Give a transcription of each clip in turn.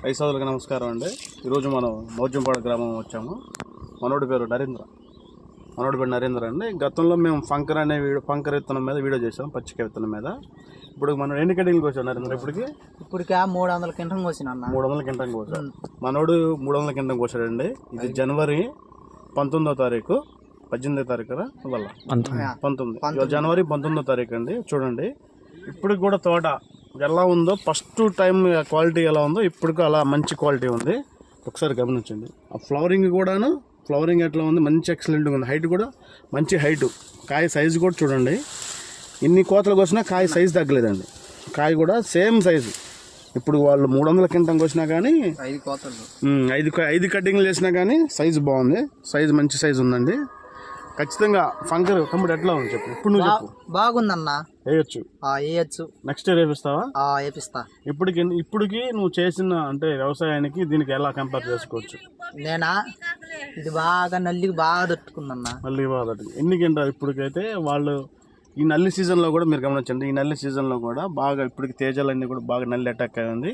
రైతు సోదరులకు నమస్కారం అండి. ఈరోజు మనం మోజంపాడు గ్రామం వచ్చాము. మనోడి పేరు నరేంద్ర అండి. గతంలో మేము ఫంకర్ విత్తనం మీద వీడియో చేసాం, పచ్చిక విత్తనం మీద. ఇప్పుడు మనం ఎన్ని కటింగ్కి వచ్చాం నరేంద్ర? ఇప్పటికి 300 క్వింటం కోసిన 300 క్వింటం కోసాం. మనోడు 300 క్వింటం కోసాడండి. ఇది జనవరి 19వ తారీఖు, 18వ తారీఖు వల్ల 19 జనవరి 19వ తారీఖు అండి. చూడండి ఇప్పటికి కూడా తోట ఎలా ఉందో, ఫస్ట్ టైం క్వాలిటీ ఎలా ఉందో ఇప్పటికీ అలా మంచి క్వాలిటీ ఉంది. ఒకసారి గమనించండి. ఆ ఫ్లవరింగ్ ఎట్లా ఉంది, మంచి ఎక్సలెంట్గా ఉంది. హైట్ కూడా మంచి హైటు. కాయ సైజు కూడా చూడండి, ఇన్ని కోతలు కోసినా కాయ సైజు తగ్గలేదండి. కాయ కూడా సేమ్ సైజు. ఇప్పుడు వాళ్ళు 300 క్వింటం కోసినా కానీ 5 కటింగ్లు వేసినా కానీ సైజు బాగుంది. సైజు మంచి సైజు ఉందండి. ఖచ్చితంగా ఫంకర్ తమ్ముడు ఎట్లా ఉంది చెప్పు. ఇప్పుడు నువ్వు చెప్పు. బాగుందన్నా, వేయచ్చు. నెక్స్ట్ ఇయర్ వేపిస్తావా? వేపిస్తా. ఇప్పటికి నువ్వు చేసిన అంటే వ్యవసాయానికి దీనికి ఎలా కంపేర్ చేసుకోవచ్చు? నేనా ఇది బాగా నల్లికి బాగా తట్టుకుందన్నా. నల్లి బాగా తట్టుకుంది. ఎన్ని క్వింటాలు ఇప్పటికైతే వాళ్ళు ఈ నల్లి సీజన్లో కూడా మీరు గమనించండి. ఈ నల్లి సీజన్లో కూడా బాగా ఇప్పటికి తేజాలన్నీ కూడా బాగా నల్లి అటాక్ అయింది.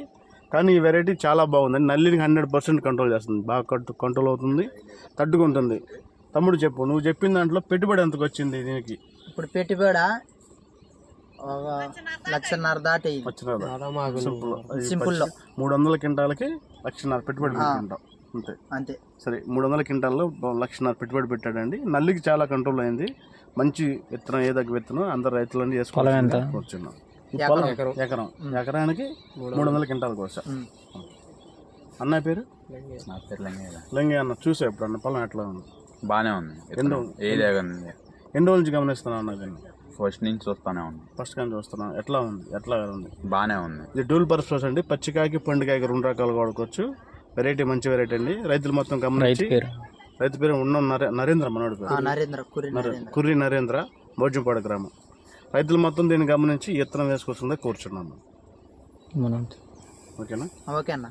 కానీ ఈ వెరైటీ చాలా బాగుందండి. నల్లిని 100% కంట్రోల్ చేస్తుంది. బాగా కంట్రోల్ అవుతుంది, తట్టుకుంటుంది. తమ్ముడు చెప్పు, నువ్వు చెప్పిన దాంట్లో పెట్టుబడి ఎంతకు వచ్చింది దీనికి? ఇప్పుడు పెట్టుబడి 1,50,000 దాటి. సింపుల్ 300 క్వింటాలకి 1,50,000 పెట్టుబడి పెట్టుకుంటాం అంతే. సరే, 300 క్వింటాల్లో 1,50,000 పెట్టుబడి పెట్టాడండి. నల్లికి చాలా కంట్రోల్ అయింది. మంచి విత్తనం, ఏదగ్గ విత్తనం అందరు రైతులన్నీ వేసుకొచ్చున్నాం. ఎకరానికి 300 క్వింటాలకు వచ్చా. అన్నయ్య పేరు లింగయ్య అన్న. చూసా ఇప్పుడు అన్న పొలం ఎట్లా ఉంది? బానే ఉంది. ఎన్ని రోజుల నుంచి గమనిస్తున్నావు అన్న? ఫస్ట్ నుంచి చూస్తానే ఉంది. ఫస్ట్ కానీ చూస్తున్నాను. ఎట్లా ఉంది? బానే ఉంది. ఇది డూల్ పర్పస్ అండి. పచ్చికాయకి పండుకాయకి 2 రకాలుగా వాడుకోవచ్చు. వెరైటీ మంచి వెరైటీ అండి. రైతులు మొత్తం గమనించి, రైతు పేరు నరేంద్ర, మనోడి పేరు కుర్రి నరేంద్ర, మోజంపాడు గ్రామం. రైతులు మొత్తం దీన్ని గమనించి విత్తనం వేసుకొస్తుందే కూర్చున్నాను. ఓకేనా? ఓకే అన్న.